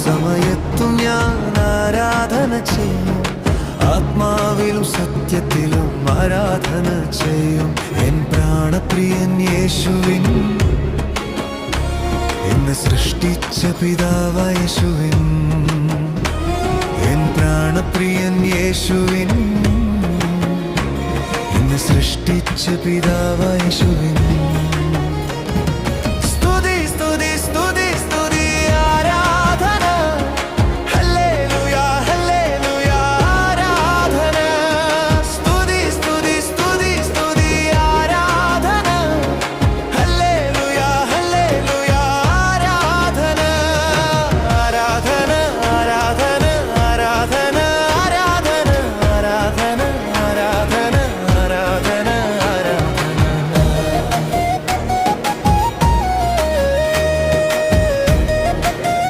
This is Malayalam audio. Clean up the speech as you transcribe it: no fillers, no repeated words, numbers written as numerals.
സമയത്തും ഞാൻ ആരാധന ചെയ്യും, ആത്മാവിലും സത്യത്തിലും ആരാധന ചെയ്യും. എൻ പ്രാണപ്രിയൻ യേശുവിൻ, എന്നെ സൃഷ്ടിച്ച പിതാവായ യേശുവിൻ, എൻ പ്രാണപ്രിയൻ യേശുവിൻ, എന്നെ സൃഷ്ടിച്ച പിതാവായ യേശുവിൻ.